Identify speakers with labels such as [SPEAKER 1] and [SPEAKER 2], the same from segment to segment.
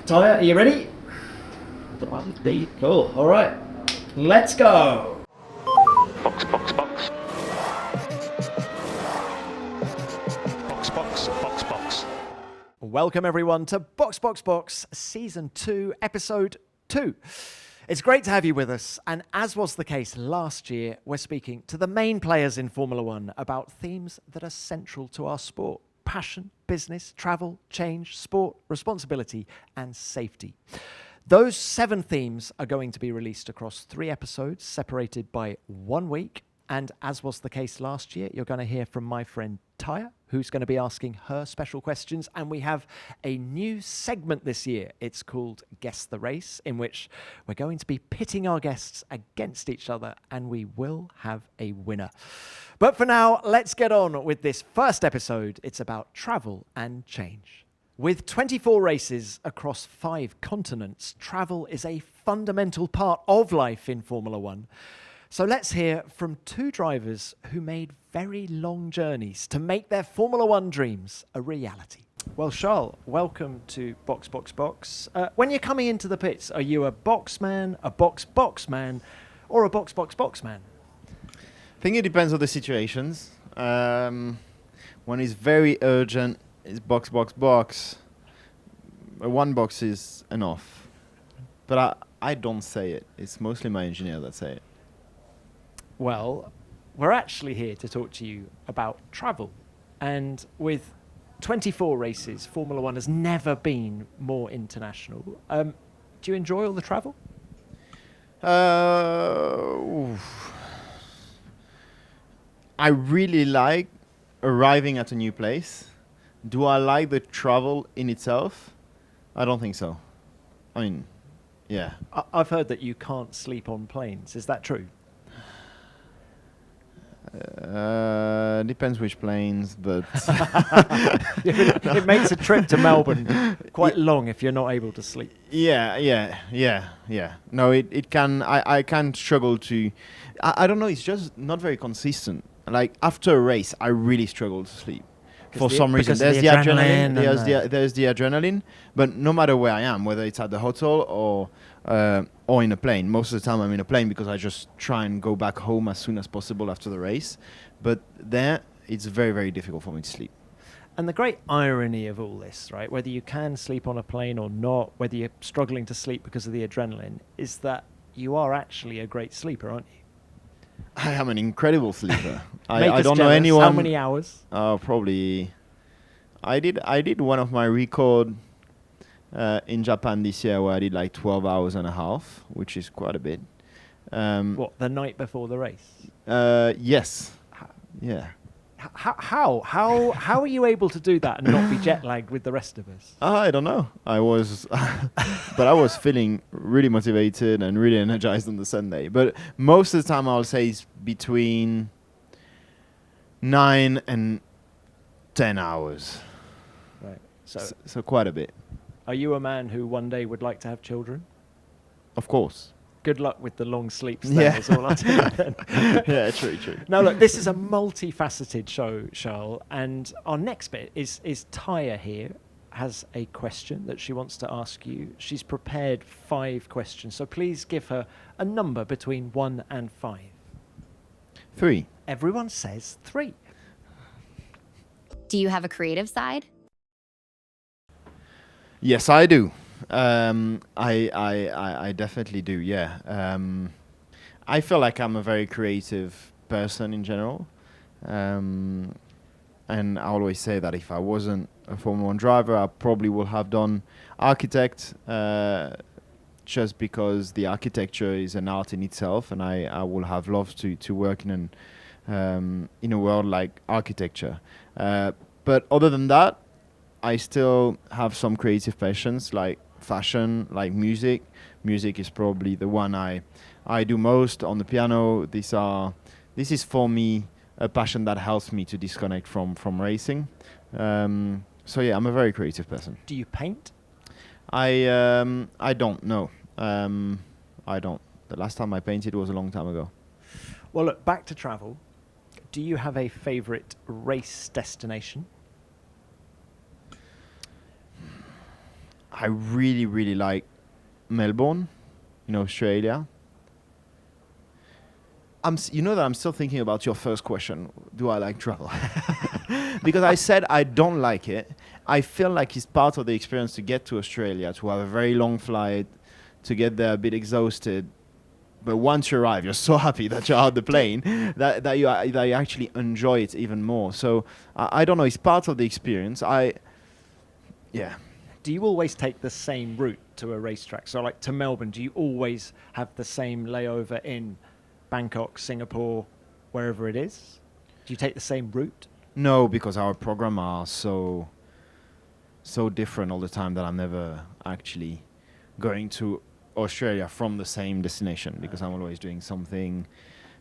[SPEAKER 1] Tyre, are you ready? Cool, alright. Let's go!
[SPEAKER 2] Box, box, box. Box, box, box, box.
[SPEAKER 3] Welcome everyone to Box Box Box Season 2, Episode 2. It's great to have you with us, and as was the case last year, we're speaking to the main players in Formula One about themes that are central to our sport: passion, business, travel, change, sport, responsibility, and safety. Those 7 themes are going to be released across 3 episodes, separated by 1 week. And as was the case last year, you're going to hear from my friend Tyre, who's going to be asking her special questions. And we have a new segment this year. It's called Guess the Race, in which we're going to be pitting our guests against each other, and we will have a winner. But for now, let's get on with this first episode. It's about travel and change. With 24 races across 5 continents, travel is a fundamental part of life in Formula One. So let's hear from 2 drivers who made very long journeys to make their Formula One dreams a reality. Well, Charles, welcome to Box Box Box. When you're coming into the pits, are you a box man, a box man, or a box man?
[SPEAKER 4] I think it depends on the situations. When it's very urgent, it's box. One box is enough. But I don't say it. It's mostly my engineer that say it.
[SPEAKER 3] Well, we're actually here to talk to you about travel. And with 24 races, Formula One has never been more international. Do you enjoy all the travel?
[SPEAKER 4] I really like arriving at a new place. Do I like the travel in itself? I don't think so. I mean, yeah.
[SPEAKER 3] I've heard that you can't sleep on planes. Is that true?
[SPEAKER 4] Depends which planes, but
[SPEAKER 3] it makes a trip to Melbourne quite long if you're not able to sleep.
[SPEAKER 4] Yeah. No, it can. I can struggle to. I don't know. It's just not very consistent. Like after a race, I really struggle to sleep for some reason. There's the adrenaline. There's the adrenaline. But no matter where I am, whether it's at the hotel or in a plane, most of the time I'm in a plane because I just try and go back home as soon as possible after the race. But there, it's very, very difficult for me to sleep.
[SPEAKER 3] And the great irony of all this, right, whether you can sleep on a plane or not, whether you're struggling to sleep because of the adrenaline, is that you are actually a great sleeper, aren't you?
[SPEAKER 4] I am an incredible sleeper.
[SPEAKER 3] I
[SPEAKER 4] don't know anyone.
[SPEAKER 3] How many hours?
[SPEAKER 4] Probably. I did one of my record in Japan this year where I did like 12 hours and a half, which is quite a bit.
[SPEAKER 3] What, the night before the race?
[SPEAKER 4] Yes. Yeah.
[SPEAKER 3] How are you able to do that and not be jet lagged with the rest of us?
[SPEAKER 4] I don't know. I was, but I was feeling really motivated and really energized on the Sunday. But most of the time, I'll say it's between 9 and 10 hours.
[SPEAKER 3] Right.
[SPEAKER 4] So quite a bit.
[SPEAKER 3] Are you a man who one day would like to have children?
[SPEAKER 4] Of course.
[SPEAKER 3] Good luck with the long sleeps there, is all I'll tell you then.
[SPEAKER 4] Yeah, true.
[SPEAKER 3] Now, look, this is a multifaceted show, Charles, and our next bit is Tyre here has a question that she wants to ask you. She's prepared 5 questions, so please give her a number between 1 and 5.
[SPEAKER 4] 3.
[SPEAKER 3] Everyone says 3.
[SPEAKER 5] Do you have a creative side?
[SPEAKER 4] Yes, I do. I definitely do. Yeah. I feel like I'm a very creative person in general, and I always say that if I wasn't a Formula One driver, I probably would have done architect, just because the architecture is an art in itself, and I would have loved to work in a world like architecture. But other than that, I still have some creative passions like fashion, like music. Music is probably the one I do most on the piano. This is for me a passion that helps me to disconnect from racing. So yeah, I'm a very creative person.
[SPEAKER 3] Do you paint?
[SPEAKER 4] I don't know. I don't. The last time I painted was a long time ago.
[SPEAKER 3] Well, look, back to travel. Do you have a favorite race destination?
[SPEAKER 4] I really, really like Melbourne in Australia. You know that I'm still thinking about your first question. Do I like travel? Because I said I don't like it. I feel like it's part of the experience to get to Australia, to have a very long flight, to get there a bit exhausted. But once you arrive, you're so happy that you're out the plane that you actually enjoy it even more. So I don't know. It's part of the experience. Yeah.
[SPEAKER 3] Do you always take the same route to a racetrack? So like to Melbourne, do you always have the same layover in Bangkok, Singapore, wherever it is? Do you take the same route?
[SPEAKER 4] No, because our program are so different all the time that I'm never actually going to Australia from the same destination, because I'm always doing something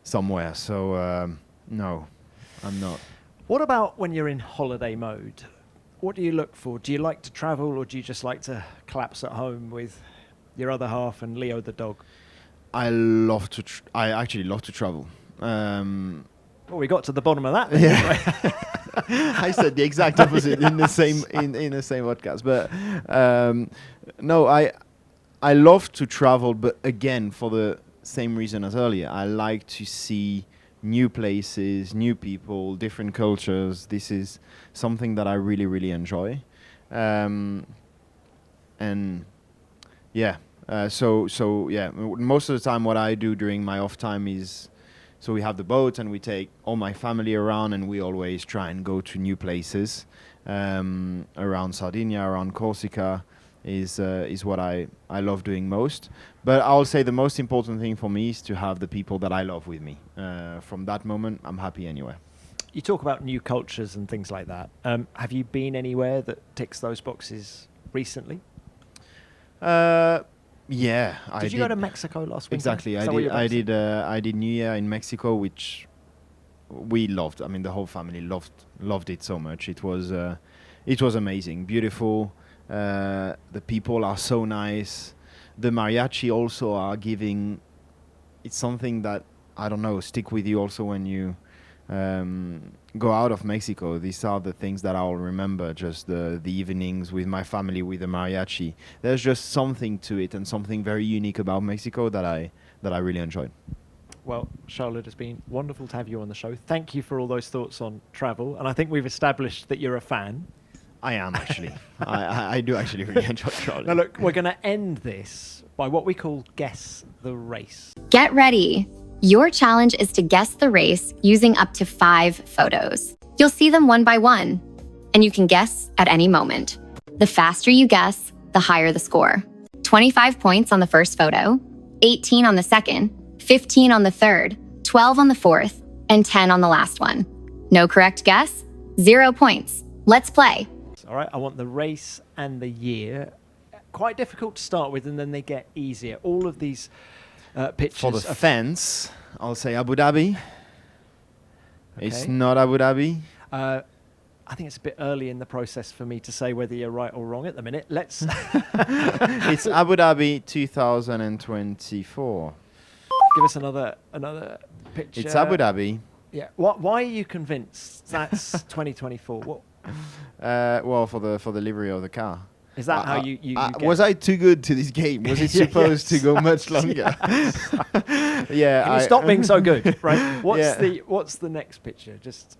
[SPEAKER 4] somewhere. So no, I'm not.
[SPEAKER 3] What about when you're in holiday mode? What do you look for? Do you like to travel, or do you just like to collapse at home with your other half and Leo the dog?
[SPEAKER 4] I actually love to travel.
[SPEAKER 3] Well, we got to the bottom of that then, didn't we?
[SPEAKER 4] I said the exact opposite in the same in the same podcast. But no, I love to travel, but again, for the same reason as earlier, I like to see new places, new people, different cultures. This is something that I really, really enjoy. And yeah. So yeah, most of the time what I do during my off time is, so we have the boat and we take all my family around, and we always try and go to new places around Sardinia, around Corsica is what I love doing most. But I'll say the most important thing for me is to have the people that I love with me. From that moment, I'm happy anywhere.
[SPEAKER 3] You talk about new cultures and things like that. Have you been anywhere that ticks those boxes recently?
[SPEAKER 4] Yeah,
[SPEAKER 3] Did you go to Mexico last week?
[SPEAKER 4] Exactly, I did New Year in Mexico, which we loved. I mean, the whole family loved it so much. It was amazing, beautiful. The people are so nice. The mariachi also are giving. It's something that, I don't know, stick with you also when you go out of Mexico. These are the things that I'll remember, just the evenings with my family with the mariachi. There's just something to it, and something very unique about Mexico that I really enjoyed.
[SPEAKER 3] Well, Charles, it has been wonderful to have you on the show. Thank you for all those thoughts on travel, and I think we've established that you're a fan.
[SPEAKER 4] I am actually. I do actually really enjoy traveling.
[SPEAKER 3] Now look, we're going to end this by what we call Guess the Race.
[SPEAKER 5] Get ready. Your challenge is to guess the race using up to 5 photos. You'll see them one by one, and you can guess at any moment. The faster you guess, the higher the score. 25 points on the first photo, 18 on the second, 15 on the third, 12 on the fourth, and 10 on the last one. No correct guess? 0 points. Let's play.
[SPEAKER 3] All right, I want the race and the year. Quite difficult to start with, and then they get easier. All of these pictures.
[SPEAKER 4] For the fence, I'll say Abu Dhabi.
[SPEAKER 3] Okay.
[SPEAKER 4] It's not Abu Dhabi.
[SPEAKER 3] I think it's a bit early in the process for me to say whether you're right or wrong at the minute. Let's.
[SPEAKER 4] It's Abu Dhabi 2024.
[SPEAKER 3] Give us another picture.
[SPEAKER 4] It's Abu Dhabi.
[SPEAKER 3] Yeah. Why are you convinced that's 2024? What?
[SPEAKER 4] Well, for the livery of the car.
[SPEAKER 3] Is that how you get
[SPEAKER 4] was I too good to this game? Was it supposed to go much longer? Yeah.
[SPEAKER 3] Can you stop being so good, right?
[SPEAKER 4] Yeah.
[SPEAKER 3] What's the next picture? Just,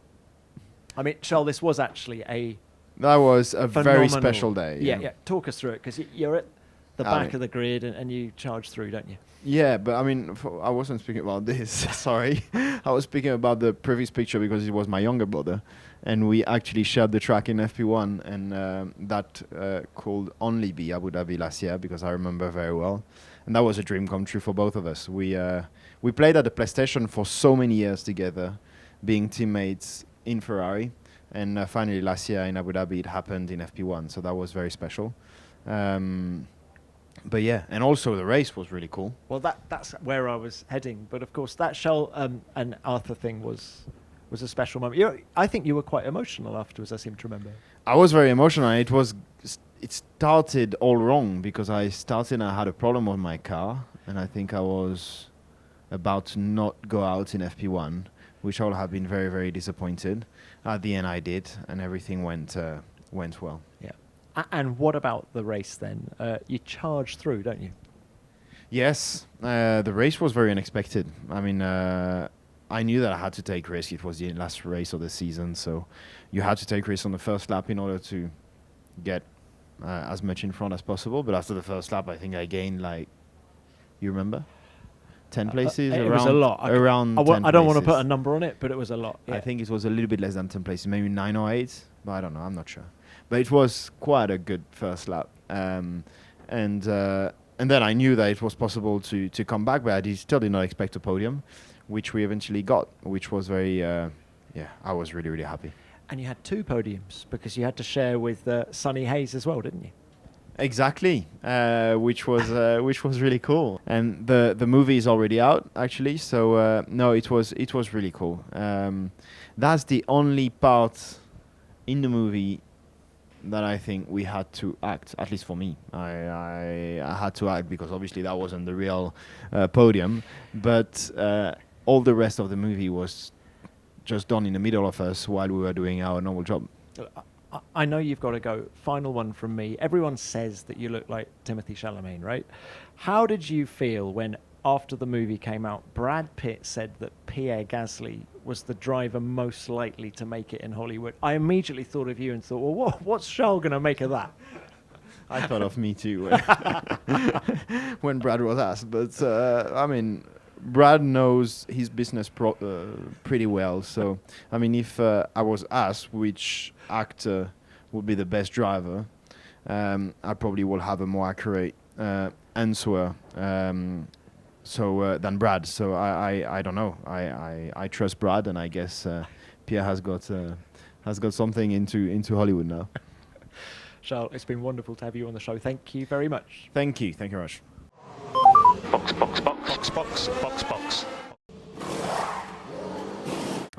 [SPEAKER 3] I mean, Charles, this was actually
[SPEAKER 4] that was a very
[SPEAKER 3] phenomenal
[SPEAKER 4] special day.
[SPEAKER 3] Yeah. Talk us through it, because you're at the back of the grid and you charge through, don't you?
[SPEAKER 4] Yeah, but I mean, I wasn't speaking about this. Sorry, I was speaking about the previous picture because it was my younger brother, and we actually shared the track in FP1, and that could only be Abu Dhabi last year, because I remember very well, and that was a dream come true for both of us. We played at the PlayStation for so many years together, being teammates in Ferrari, and finally last year in Abu Dhabi it happened in FP1, so that was very special. But yeah, and also the race was really cool.
[SPEAKER 3] Well, that's where I was heading. But of course, that Shell and Arthur thing was a special moment. I think you were quite emotional afterwards, I seem to remember.
[SPEAKER 4] I was very emotional. It started all wrong, because I had a problem with my car, and I think I was about to not go out in FP1, which I would have been very, very disappointed. At the end I did, and everything went well.
[SPEAKER 3] Yeah. And what about the race then? You charge through, don't you?
[SPEAKER 4] Yes, the race was very unexpected. I mean, I knew that I had to take risk. It was the last race of the season, so you had to take risk on the first lap in order to get as much in front as possible. But after the first lap, I think I gained you remember, 10 places.
[SPEAKER 3] It was a lot.
[SPEAKER 4] Around.
[SPEAKER 3] I don't want to put a
[SPEAKER 4] places.
[SPEAKER 3] number on it, but it was a lot. Yeah.
[SPEAKER 4] I think it was a little bit less than 10 places, maybe 9 or 8, but I don't know. I'm not sure. But it was quite a good first lap, and then I knew that it was possible to come back, but I still did not expect a podium, which we eventually got, which was very, I was really, really happy.
[SPEAKER 3] And you had 2 podiums because you had to share with Sonny Hayes as well, didn't you?
[SPEAKER 4] Exactly, which was really cool. And the movie is already out, actually, so no, it was really cool. That's the only part in the movie that I think we had to act, at least for me. I had to act because obviously that wasn't the real podium, but all the rest of the movie was just done in the middle of us while we were doing our normal job.
[SPEAKER 3] I know you've got to go. Final one from me. Everyone says that you look like Timothy Chalamet, right? How did you feel when, after the movie came out, Brad Pitt said that Pierre Gasly was the driver most likely to make it in Hollywood? I immediately thought of you and thought, well, what's Charles going to make of that?
[SPEAKER 4] I thought of me too when Brad was asked. But, I mean, Brad knows his business pretty well. So, I mean, if I was asked which actor would be the best driver, I probably will have a more accurate answer than Brad. So I don't know. I trust Brad, and I guess Pierre has got something into Hollywood now.
[SPEAKER 3] Charles, it's been wonderful to have you on the show. Thank you very much.
[SPEAKER 4] Thank you very much.
[SPEAKER 2] Box, box, box, box, box, box, box.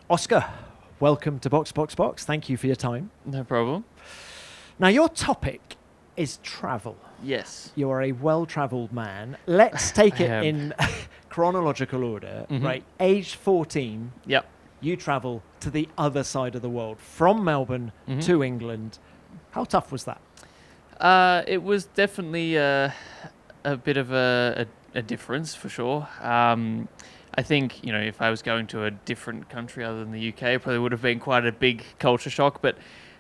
[SPEAKER 3] Oscar, welcome to Box, Box, Box. Thank you for your time.
[SPEAKER 6] No problem.
[SPEAKER 3] Now, your topic is travel.
[SPEAKER 6] Yes.
[SPEAKER 3] You are a well-travelled man. Let's take it
[SPEAKER 6] am.
[SPEAKER 3] in chronological order,
[SPEAKER 6] Mhm.
[SPEAKER 3] right? Age 14,
[SPEAKER 6] Yep.
[SPEAKER 3] you travel to the other side of the world, from Melbourne
[SPEAKER 6] Mhm.
[SPEAKER 3] to England. How tough was that?
[SPEAKER 6] It was definitely a bit of a difference for sure. I think, if I was going to a different country other than the UK, it probably would have been quite a big culture shock. But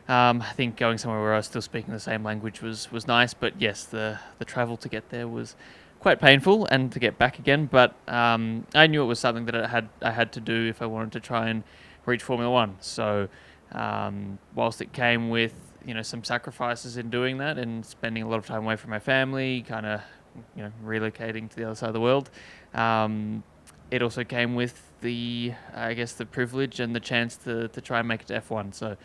[SPEAKER 6] I think going somewhere where I was still speaking the same language was nice. But yes, the travel to get there was quite painful, and to get back again. But I knew it was something that I had to do if I wanted to try and reach Formula One. So whilst it came with some sacrifices in doing that and spending a lot of time away from my family, kind of relocating to the other side of the world, it also came with the privilege and the chance to try and make it to F1. So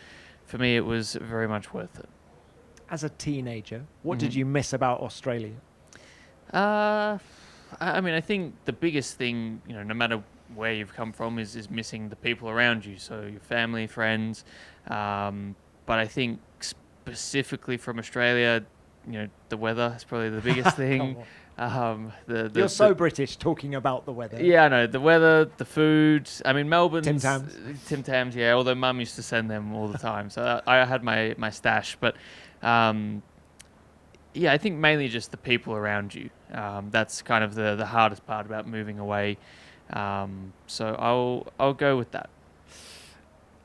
[SPEAKER 6] for me, it was very much worth it.
[SPEAKER 3] As a teenager, what did
[SPEAKER 6] Mhm.
[SPEAKER 3] you miss about Australia?
[SPEAKER 6] I mean, I think the biggest thing, no matter where you've come from, is missing the people around you. So your family, friends. But I think specifically from Australia, the weather is probably the biggest thing.
[SPEAKER 3] You're so British talking about the weather.
[SPEAKER 6] Yeah, I know. The weather, the food. I mean, Melbourne's...
[SPEAKER 3] Tim Tams.
[SPEAKER 6] Tim Tams, yeah. Although Mum used to send them all the time. So I had my stash. But, yeah, I think mainly just the people around you. That's kind of the hardest part about moving away. So I'll go with that.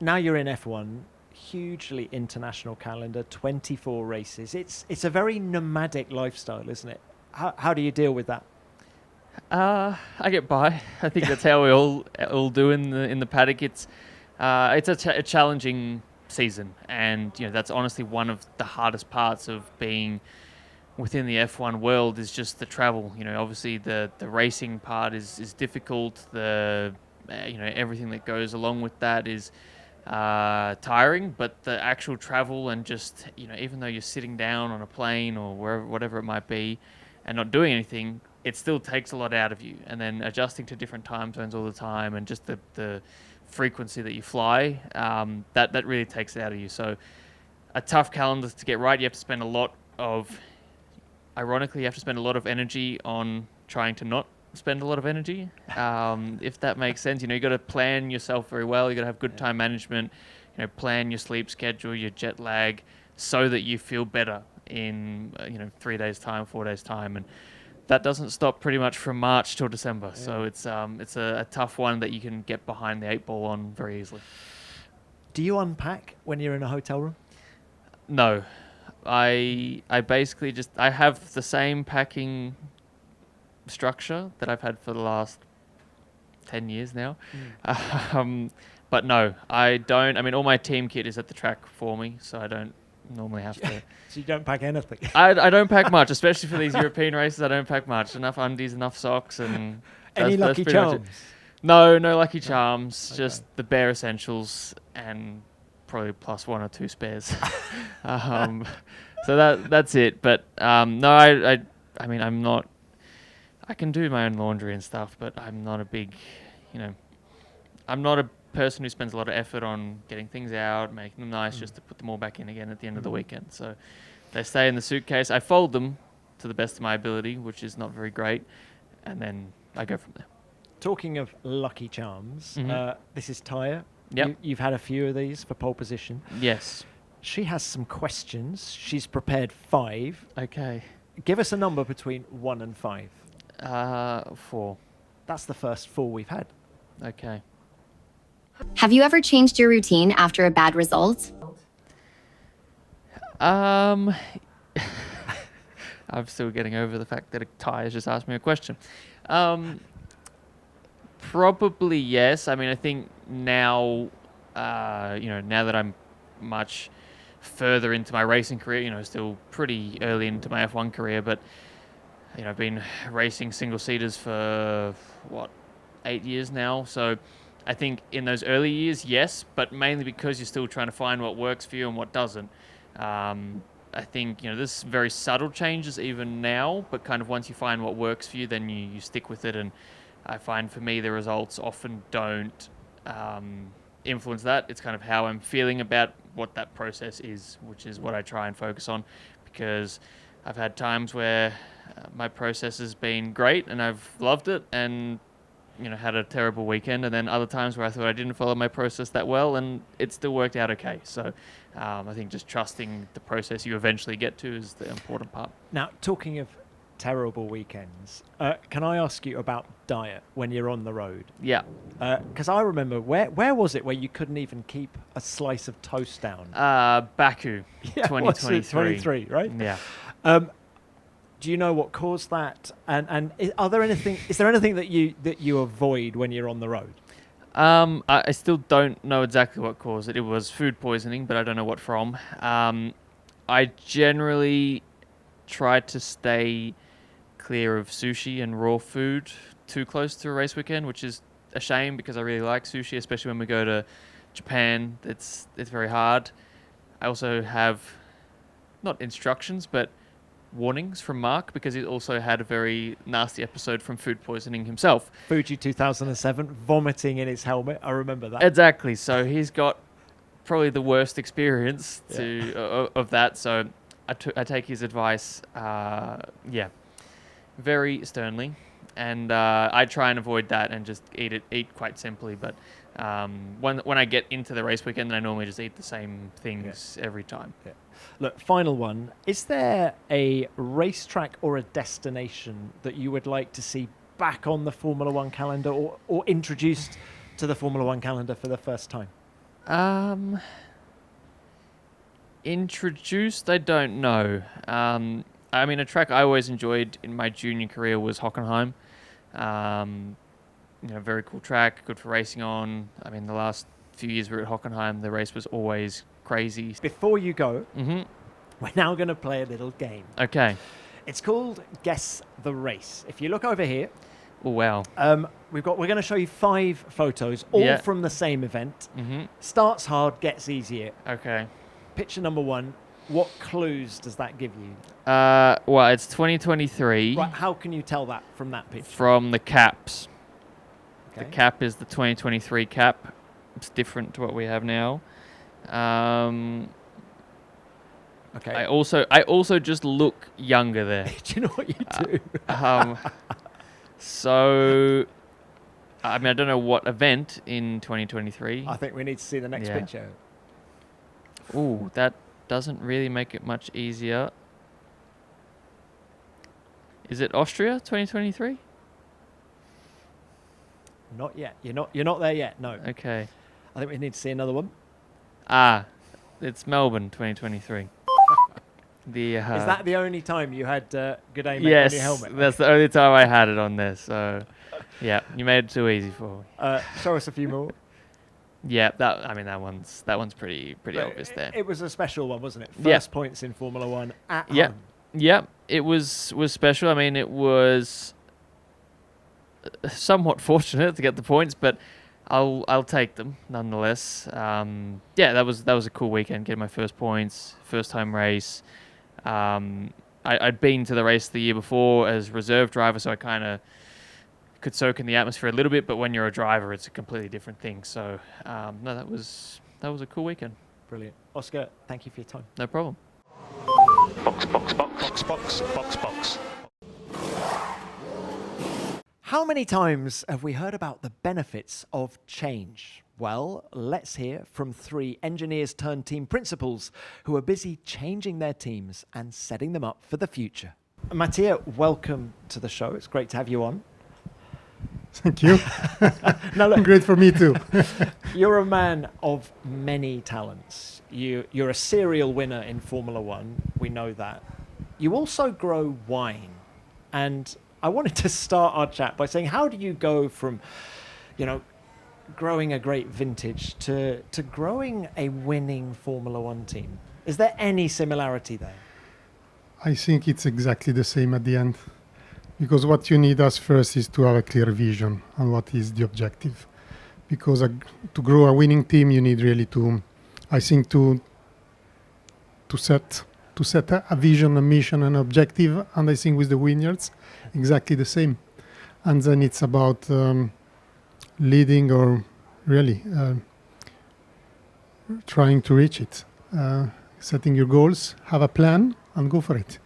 [SPEAKER 3] Now you're in F1, hugely international calendar, 24 races. It's a very nomadic lifestyle, isn't it? How do you deal with that?
[SPEAKER 6] I get by. I think that's how we all do in the paddock. It's a challenging season, and that's honestly one of the hardest parts of being within the F1 world is just the travel. Obviously the racing part is difficult. The everything that goes along with that is tiring, but the actual travel and just even though you're sitting down on a plane or whatever it might be and not doing anything, it still takes a lot out of you. And then adjusting to different time zones all the time, and just the frequency that you fly, that really takes it out of you. So a tough calendar to get right. You have to spend ironically, you have to spend a lot of energy on trying to not spend a lot of energy, if that makes sense. You got to plan yourself very well. You got to have good time management. Plan your sleep schedule, your jet lag, so that you feel better in 3 days time, 4 days time, and that doesn't stop pretty much from March till December.
[SPEAKER 3] Yeah.
[SPEAKER 6] So it's a tough one that you can get behind the 8 ball on very easily.
[SPEAKER 3] Do you unpack when you're in a hotel room?
[SPEAKER 6] No, I basically I have the same packing structure that I've had for the last 10 years now. But no, I don't. I mean, all my team kit is at the track for me, so I don't normally have to.
[SPEAKER 3] So you don't pack anything?
[SPEAKER 6] I don't pack much, especially for these European races. I don't pack much. Enough undies, enough socks, and
[SPEAKER 3] Any
[SPEAKER 6] that's
[SPEAKER 3] Lucky
[SPEAKER 6] pretty much it.
[SPEAKER 3] Charms?
[SPEAKER 6] No Lucky Charms.
[SPEAKER 3] Okay.
[SPEAKER 6] Just the bare essentials and probably plus 1 or 2 spares. So that's it. But no, I mean, I'm not. I can do my own laundry and stuff, but I'm not a big, I'm not a person who spends a lot of effort on getting things out, making them nice, just to put them all back in again at the end of the weekend. So they stay in the suitcase. I fold them to the best of my ability, which is not very great, and then I go from there.
[SPEAKER 3] Talking of Lucky Charms, this is Taya.
[SPEAKER 6] Yep.
[SPEAKER 3] You've had a few of these for pole position.
[SPEAKER 6] Yes.
[SPEAKER 3] She has some questions. She's prepared 5.
[SPEAKER 6] Okay.
[SPEAKER 3] Give us a number between 1 and 5.
[SPEAKER 6] 4.
[SPEAKER 3] That's the first 4 we've had.
[SPEAKER 6] Okay.
[SPEAKER 5] Have you ever changed your routine after a bad result?
[SPEAKER 6] I'm still getting over the fact that a Ty has just asked me a question. Probably yes. I mean, I think now, now that I'm much further into my racing career, still pretty early into my F1 career, but I've been racing single-seaters for 8 years now. So I think in those early years, yes, but mainly because you're still trying to find what works for you and what doesn't. I think, there's very subtle changes even now, but kind of once you find what works for you, then you stick with it. And I find for me, the results often don't influence that. It's kind of how I'm feeling about what that process is, which is what I try and focus on, because I've had times where my process has been great and I've loved it and had a terrible weekend, and then other times where I thought I didn't follow my process that well and it still worked out okay. So I think just trusting the process you eventually get to is the important part.
[SPEAKER 3] Now, talking of terrible weekends, can I ask you about diet when you're on the road?
[SPEAKER 6] Yeah.
[SPEAKER 3] Because I remember, where was it where you couldn't even keep a slice of toast down?
[SPEAKER 6] Baku,
[SPEAKER 3] Yeah,
[SPEAKER 6] 2023.
[SPEAKER 3] 23, right?
[SPEAKER 6] Yeah.
[SPEAKER 3] Do you know what caused that? And is there anything that you avoid when you're on the road?
[SPEAKER 6] I still don't know exactly what caused it. It was food poisoning, but I don't know what from. I generally try to stay clear of sushi and raw food too close to a race weekend, which is a shame because I really like sushi, especially when we go to Japan. It's very hard. I also have not instructions, but warnings from Mark, because he also had a very nasty episode from food poisoning himself.
[SPEAKER 3] Fuji 2007, vomiting in his helmet. I remember that.
[SPEAKER 6] Exactly. So he's got probably the worst experience of that. So I take his advice, very sternly, and I try and avoid that and just eat quite simply. But when I get into the race weekend, then I normally just eat the same things every time.
[SPEAKER 3] Yeah. Look, final one. Is there a racetrack or a destination that you would like to see back on the Formula One calendar or introduced to the Formula One calendar for the first time?
[SPEAKER 6] Introduced, I don't know. I mean, a track I always enjoyed in my junior career was Hockenheim. Very cool track, good for racing on. I mean, the last few years we were at Hockenheim, the race was always crazy.
[SPEAKER 3] Before you go, we're now going to play a little game.
[SPEAKER 6] Okay.
[SPEAKER 3] It's called Guess the Race. If you look over here,
[SPEAKER 6] Oh, wow.
[SPEAKER 3] we're going to show you 5 photos, all from the same event. Starts hard, gets easier.
[SPEAKER 6] Okay.
[SPEAKER 3] Picture number 1. What clues does that give you?
[SPEAKER 6] Well, it's 2023.
[SPEAKER 3] Right, how can you tell that from that picture?
[SPEAKER 6] From the caps.
[SPEAKER 3] Okay.
[SPEAKER 6] The cap is the 2023 cap. It's different to what we have now.
[SPEAKER 3] Okay.
[SPEAKER 6] I also just look younger there.
[SPEAKER 3] Do you know what you do?
[SPEAKER 6] So, I mean, I don't know what event in 2023.
[SPEAKER 3] I think we need to see the next picture.
[SPEAKER 6] Ooh, that doesn't really make it much easier. Is it Austria 2023?
[SPEAKER 3] Not yet. You're not there yet. No.
[SPEAKER 6] Okay.
[SPEAKER 3] I think we need to see another one.
[SPEAKER 6] It's Melbourne 2023.
[SPEAKER 3] Is that the only time you had good aim
[SPEAKER 6] yes,
[SPEAKER 3] on your helmet?
[SPEAKER 6] that's the only time I had it on there. So, yeah, you made it too easy for me.
[SPEAKER 3] Show us a few more.
[SPEAKER 6] Yeah, that one's pretty obvious there.
[SPEAKER 3] It was a special one, wasn't it?
[SPEAKER 6] Yeah.
[SPEAKER 3] First points in Formula One at
[SPEAKER 6] Yeah,
[SPEAKER 3] home.
[SPEAKER 6] yeah, it was special. I mean, it was somewhat fortunate to get the points, but I'll take them nonetheless. Yeah, that was a cool weekend, getting my first points, first time race. I'd been to the race the year before as reserve driver, so I kind of could soak in the atmosphere a little bit, but when you're a driver, it's a completely different thing. So, no, that was a cool weekend.
[SPEAKER 3] Brilliant. Oscar, thank you for your time.
[SPEAKER 6] No problem.
[SPEAKER 2] Box, box, box, box, box, box, box.
[SPEAKER 3] How many times have we heard about the benefits of change? Well, let's hear from 3 engineers turned team principals who are busy changing their teams and setting them up for the future. Mattia, welcome to the show. It's great to have you on.
[SPEAKER 7] Thank you.
[SPEAKER 3] Now, look,
[SPEAKER 7] Great for me too.
[SPEAKER 3] you're a man of many talents. You're a serial winner in Formula One. We know that. You also grow wine. And I wanted to start our chat by saying, how do you go from, growing a great vintage to growing a winning Formula One team? Is there any similarity there?
[SPEAKER 7] I think it's exactly the same at the end. Because what you need as first is to have a clear vision on what is the objective. Because to grow a winning team, you need really to set a vision, a mission, an objective. And I think with the Vineyards, exactly the same. And then it's about leading or really trying to reach it. Setting your goals, have a plan, and go for it.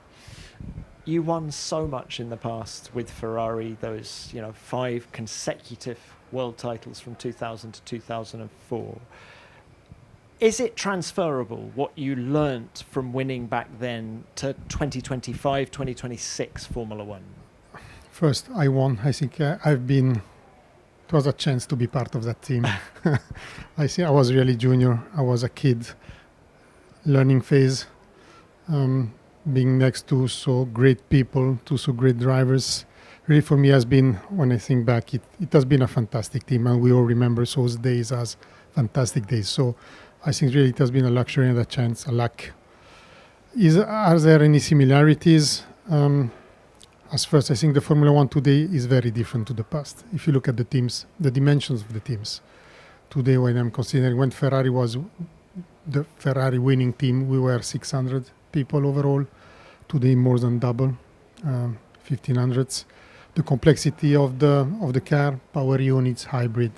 [SPEAKER 3] You won so much in the past with Ferrari, those 5 consecutive world titles from 2000 to 2004. Is it transferable, what you learnt from winning back then, to 2025, 2026 Formula One?
[SPEAKER 7] First, I won. I think it was a chance to be part of that team. I think I was really junior. I was a kid, learning phase. Being next to so great people, to so great drivers, really for me has been, when I think back, it has been a fantastic team, and we all remember those days as fantastic days. So I think really it has been a luxury and a chance, a luck. Are there any similarities? As first, I think the Formula One today is very different to the past. If you look at the teams, the dimensions of the teams. Today, when I'm considering when Ferrari was the Ferrari winning team, we were 600 people overall. Today more than double, 1500s. The complexity of the car, power units, hybrid,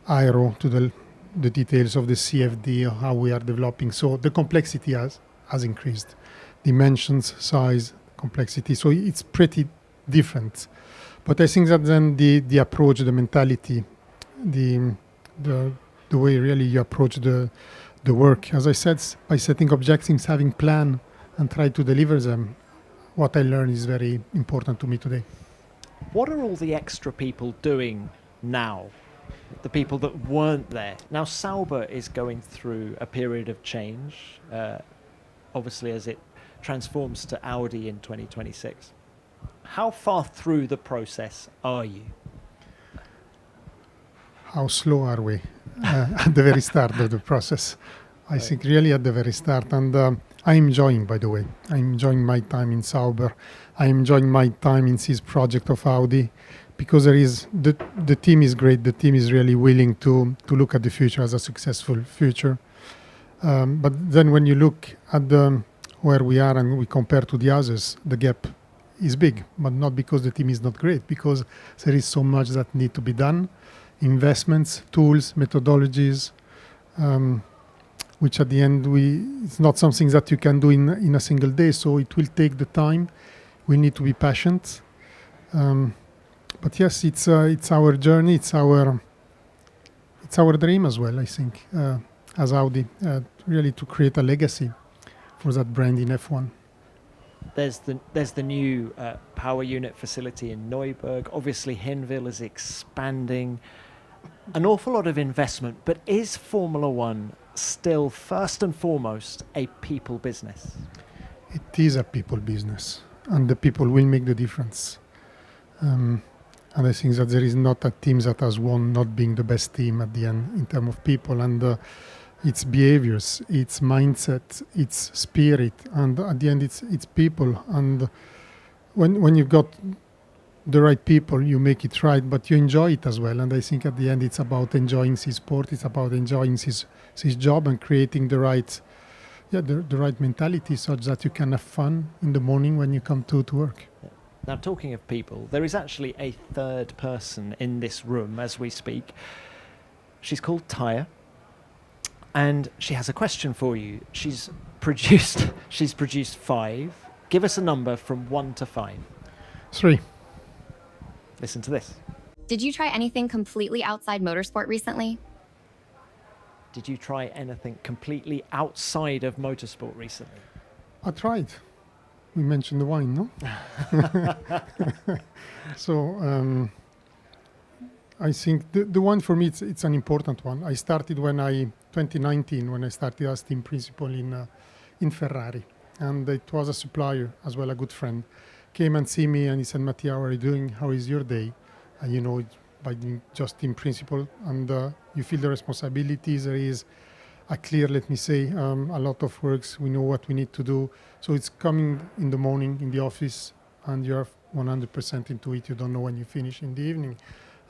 [SPEAKER 7] aero, to the details of the CFD, how we are developing. So the complexity has increased. Dimensions, size, complexity. So it's pretty different. But I think that then the approach, the mentality, the way really you approach the work, as I said, by setting objectives, having plan, and try to deliver them. What I learned is very important to me today.
[SPEAKER 3] What are all the extra people doing now? The people that weren't there. Now Sauber is going through a period of change, obviously as it transforms to Audi in 2026. How far through the process are you?
[SPEAKER 7] How slow are we at the very start of the process? I think really at the very start. And I'm enjoying, by the way, I'm enjoying my time in Sauber. I'm enjoying my time in this project of Audi, because the team is great. The team is really willing to look at the future as a successful future. But then when you look at where we are and we compare to the others, the gap is big, but not because the team is not great, because there is so much that need to be done. Investments, tools, methodologies, which at the end it's not something that you can do in a single day. So it will take the time. We need to be patient. But yes, it's our journey. It's our dream as well. I think as Audi, really to create a legacy for that brand in F1.
[SPEAKER 3] There's the new power unit facility in Neuburg. Obviously, Hinwil is expanding. An awful lot of investment, but is Formula One still first and foremost a people business?
[SPEAKER 7] It is a people business, and the people will make the difference. And I think that there is not a team that has won not being the best team at the end in terms of people and its behaviors, its mindset, its spirit, and at the end it's people. And when you've got the right people, you make it right, but you enjoy it as well. And I think at the end it's about enjoying his sport, it's about enjoying his job and creating the right mentality such that you can have fun in the morning when you come to work.
[SPEAKER 3] Now, talking of people, there is actually a third person in this room as we speak. She's called Taya, and she has a question for you. She's produced 5. Give us a number from 1 to 5.
[SPEAKER 7] 3.
[SPEAKER 3] Listen to this.
[SPEAKER 5] Did you try anything completely outside motorsport recently?
[SPEAKER 3] Did you try anything completely outside of motorsport recently?
[SPEAKER 7] I tried. We mentioned the wine, no? So I think the one for me, it's an important one. I started 2019, when I started as team principal in Ferrari. And it was a supplier, as well a good friend, came and see me and he said, Mattia, how are you doing? How is your day? And by being just team principal, and you feel the responsibilities. There is a clear, let me say, a lot of works. We know what we need to do. So it's coming in the morning in the office and you're 100% into it. You don't know when you finish in the evening.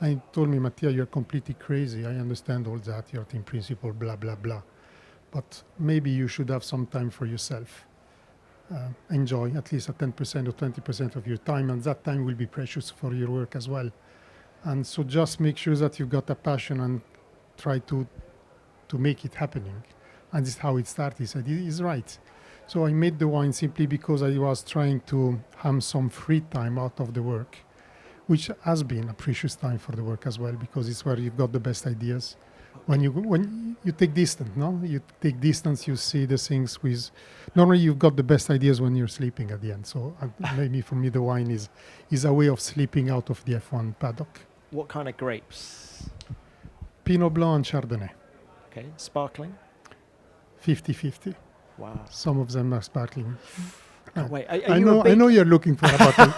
[SPEAKER 7] And he told me, Mattia, you're completely crazy. I understand all that. You're team principal, blah, blah, blah. But maybe you should have some time for yourself. Enjoy at least a 10% or 20% of your time, and that time will be precious for your work as well. And so just make sure that you've got a passion and try to make it happening. And this is how it started. He said, he's right. So I made the wine simply because I was trying to have some free time out of the work, which has been a precious time for the work as well, because it's where you've got the best ideas. When you take distance, you take distance, you see the things with. Normally, you've got the best ideas when you're sleeping at the end. So maybe for me, the wine is a way of sleeping out of the F1 paddock.
[SPEAKER 3] What kind of grapes?
[SPEAKER 7] Pinot Blanc and Chardonnay.
[SPEAKER 3] Okay, sparkling?
[SPEAKER 7] 50-50.
[SPEAKER 3] Wow.
[SPEAKER 7] Some of them are sparkling.
[SPEAKER 3] Wait,
[SPEAKER 7] I know you're looking for a bottle.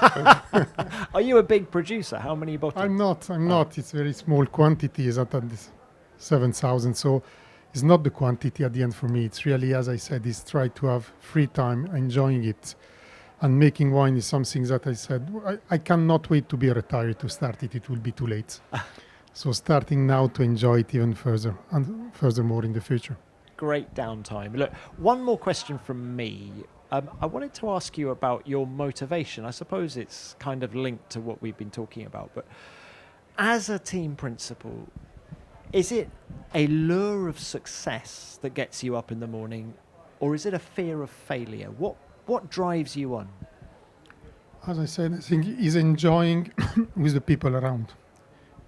[SPEAKER 3] Are you a big producer? How many bottles?
[SPEAKER 7] I'm not. It's very small quantities at this 7,000. So it's not the quantity at the end for me. It's really, as I said, is try to have free time, enjoying it. And making wine is something that I said, I cannot wait to be retired to start it. It will be too late. So starting now to enjoy it even further and furthermore in the future.
[SPEAKER 3] Great downtime. Look, one more question from me. I wanted to ask you about your motivation. I suppose it's kind of linked to what we've been talking about. But as a team principal, is it a lure of success that gets you up in the morning, or is it a fear of failure? What drives you on?
[SPEAKER 7] As I said, I think is enjoying with the people around.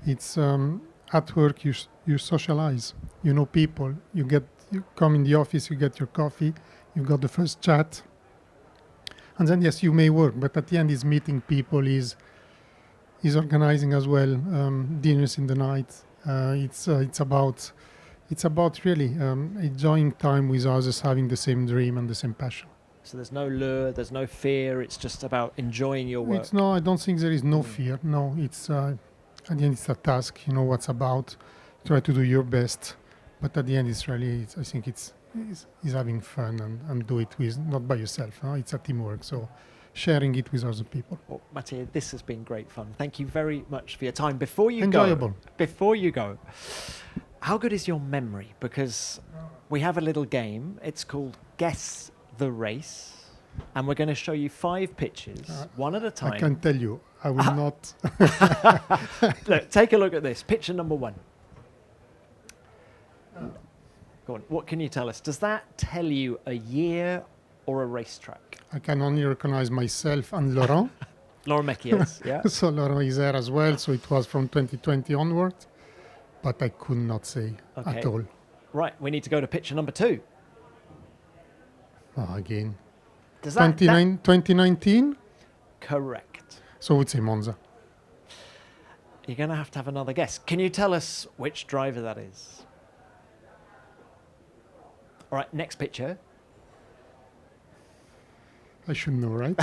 [SPEAKER 7] It's at work you socialize. You know people. You come in the office. You get your coffee. You got the first chat. And then yes, you may work, but at the end, is meeting people. Is organizing as well dinners in the night. It's about really enjoying time with others, having the same dream and the same passion.
[SPEAKER 3] So there's no lure, there's no fear. It's just about enjoying your work.
[SPEAKER 7] I don't think there is no fear. No, it's at the end it's a task. You know what's about. Try to do your best, but at the end it's really. I think it's having fun and do it with not by yourself. It's a teamwork. So sharing it with other people.
[SPEAKER 3] Well, Mattia, this has been great fun. Thank you very much for your time. Before you go, how good is your memory? Because we have a little game. It's called Guess the Race, and we're going to show you 5 pictures, one at a time.
[SPEAKER 7] I can tell you, I will not.
[SPEAKER 3] Look, take a look at this. Picture number 1. Go on. What can you tell us? Does that tell you a year or a racetrack?
[SPEAKER 7] I can only recognize myself and Laurent.
[SPEAKER 3] Laurent Mekies, yeah.
[SPEAKER 7] So Laurent is there as well. So it was from 2020 onward, but I could not say at all.
[SPEAKER 3] Right, we need to go to picture number 2.
[SPEAKER 7] Again.
[SPEAKER 3] Does that
[SPEAKER 7] 2019?
[SPEAKER 3] correct?
[SPEAKER 7] So we'd say Monza.
[SPEAKER 3] You're going to have another guess. Can you tell us which driver that is? All right, next picture.
[SPEAKER 7] I should know, right?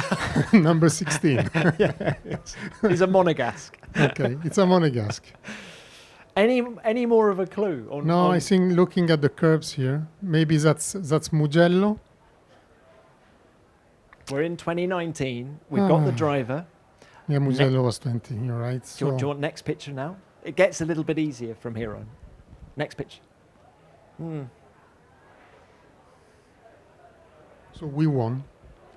[SPEAKER 7] Number 16.
[SPEAKER 3] He's a Monegasque.
[SPEAKER 7] Okay, it's a Monegasque.
[SPEAKER 3] Any more of a clue?
[SPEAKER 7] No, I think looking at the curves here, maybe that's Mugello.
[SPEAKER 3] We're in 2019. We've got the driver.
[SPEAKER 7] Yeah, Mugello was 20. You're right.
[SPEAKER 3] Do you want next picture now? It gets a little bit easier from here on. Next picture.
[SPEAKER 7] So we won.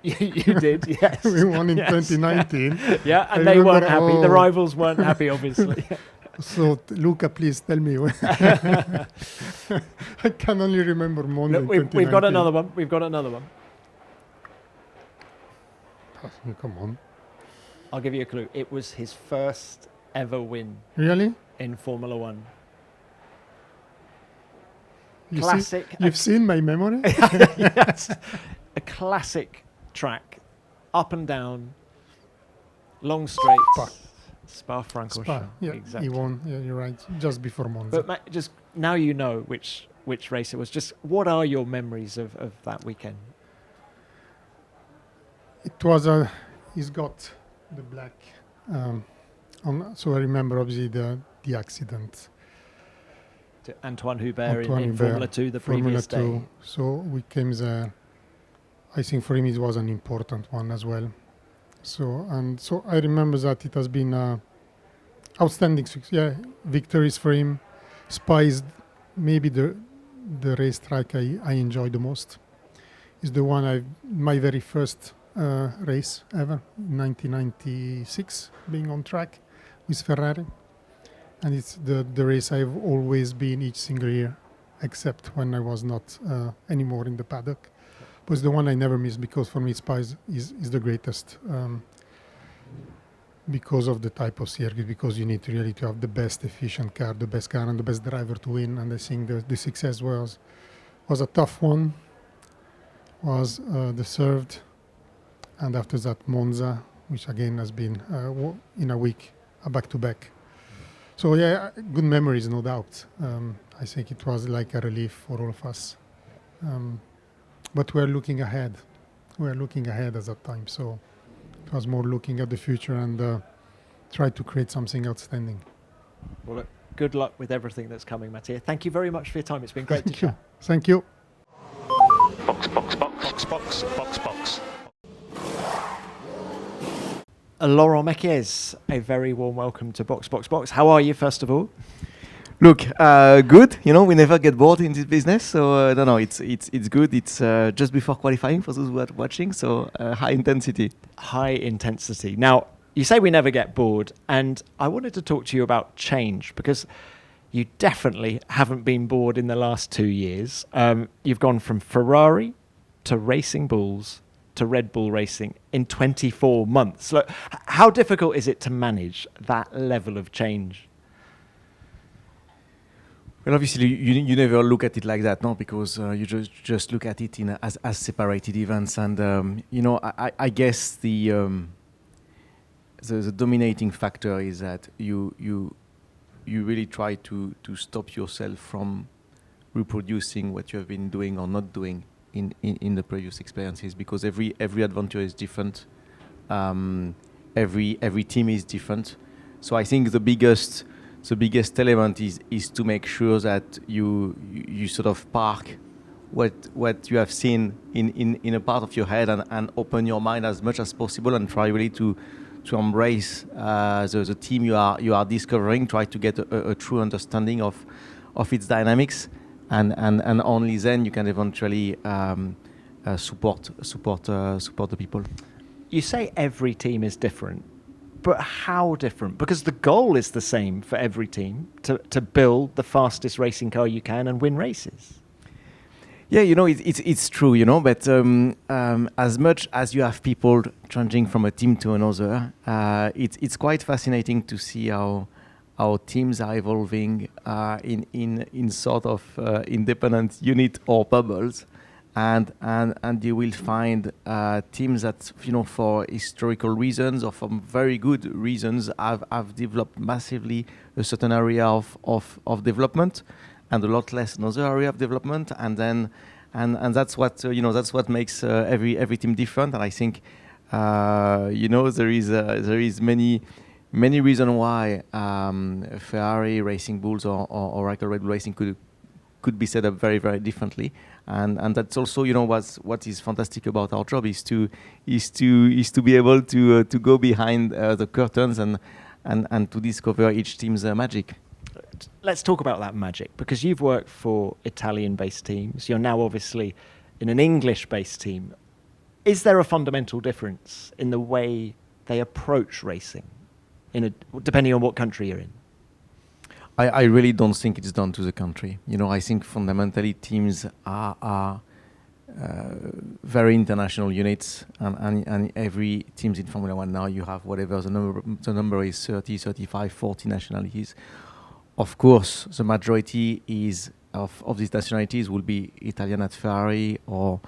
[SPEAKER 3] You did, yes.
[SPEAKER 7] We won in
[SPEAKER 3] Yes.
[SPEAKER 7] 2019.
[SPEAKER 3] Yeah, and
[SPEAKER 7] I
[SPEAKER 3] they weren't
[SPEAKER 7] remember,
[SPEAKER 3] happy. The rivals weren't happy, obviously.
[SPEAKER 7] So Luca, please tell me. I can only remember Monza.
[SPEAKER 3] Look, we've got another one. We've got another one.
[SPEAKER 7] Come on.
[SPEAKER 3] I'll give you a clue. It was his first ever win
[SPEAKER 7] Really?
[SPEAKER 3] in Formula One.
[SPEAKER 7] You
[SPEAKER 3] Classic.
[SPEAKER 7] You've seen my memory?
[SPEAKER 3] Yes. A classic track. Up and down. Long straights. Spa-Francorchamps.
[SPEAKER 7] Spa. Yeah,
[SPEAKER 3] exactly.
[SPEAKER 7] he won. Yeah, you're right. Just before Monza.
[SPEAKER 3] But just now you know which race it was. Just what are your memories of that weekend?
[SPEAKER 7] It was he's got the black so I remember obviously the accident.
[SPEAKER 3] To Antoine Hubert
[SPEAKER 7] Antoine
[SPEAKER 3] in
[SPEAKER 7] Hubert,
[SPEAKER 3] Formula 2 the
[SPEAKER 7] Formula
[SPEAKER 3] previous day.
[SPEAKER 7] 2. So we came there. I think for him it was an important one as well. So I remember that it has been outstanding victories for him. Spa is maybe the racetrack I enjoy the most. It's the one my very first race ever, 1996, being on track with Ferrari. And it's the race I've always been each single year, except when I was not anymore in the paddock. It was the one I never missed because for me Spa is the greatest because of the type of circuit, because you need really to have the best efficient car, the best car and the best driver to win. And I think the success was a tough one, was deserved. And after that Monza, which again has been in a week, a back-to-back. So yeah, good memories, no doubt. I think it was like a relief for all of us. But we're looking ahead. We're looking ahead at that time. So it was more looking at the future and try to create something outstanding.
[SPEAKER 3] Well, look, good luck with everything that's coming, Mattia. Thank you very much for your time. It's been great to
[SPEAKER 7] Thank you.
[SPEAKER 3] chat.
[SPEAKER 7] Thank you.
[SPEAKER 2] Box, box, box, box, box, box, box.
[SPEAKER 3] Laurent Mekies, a very warm welcome to Box, Box, Box. How are you, first of all?
[SPEAKER 8] Look, good. You know, we never get bored in this business, so no, it's good. It's just before qualifying for those who are watching, so high intensity.
[SPEAKER 3] High intensity. Now, you say we never get bored, and I wanted to talk to you about change because you definitely haven't been bored in the last 2 years. You've gone from Ferrari to Racing Bulls to Red Bull Racing in 24 months. Look, how difficult is it to manage that level of change?
[SPEAKER 8] Well, obviously, you never look at it like that, no, because you just look at it as separated events, and you know, I guess the dominating factor is that you really try to stop yourself from reproducing what you have been doing or not doing in the previous experiences, because every adventure is different, every team is different. So I think the biggest element is to make sure that you sort of park what you have seen in a part of your head and open your mind as much as possible and try really to embrace the team you are discovering, try to get a true understanding of its dynamics, and only then you can eventually support the people.
[SPEAKER 3] You say every team is different, but how different? Because the goal is the same for every team, to build the fastest racing car you can and win races.
[SPEAKER 8] Yeah, you know, it's true, you know, but as much as you have people changing from a team to another, it's quite fascinating to see how teams are evolving in sort of independent unit or bubbles, and you will find teams that, for historical reasons or for very good reasons have developed massively a certain area of development and a lot less another area of development, and that's what that's what makes every team different. And I think there is many reasons why Ferrari, Racing Bulls, or Oracle Red Bull Racing could be set up very, very differently, and that's also what is fantastic about our job is to be able to go behind the curtains and to discover each team's magic.
[SPEAKER 3] Let's talk about that magic, because you've worked for Italian-based teams. You're now obviously in an English-based team. Is there a fundamental difference in the way they approach racing, depending on what country you're in?
[SPEAKER 8] I really don't think it's down to the country. I think fundamentally teams are very international units, and every teams in Formula One now, you have whatever the number is, 30, 35, 40 nationalities. Of course, the majority of these nationalities will be Italian at Ferrari or